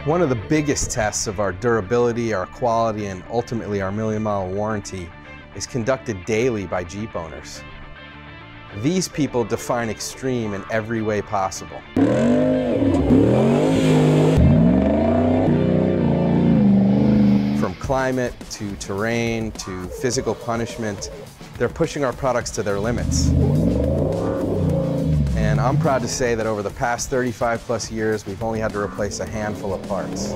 One of the biggest tests of our durability, our quality, and ultimately our million-mile warranty is conducted daily by Jeep owners. These people define extreme in every way possible. From climate to terrain to physical punishment, they're pushing our products to their limits. And I'm proud to say that over the past 35+ years, we've only had to replace a handful of parts.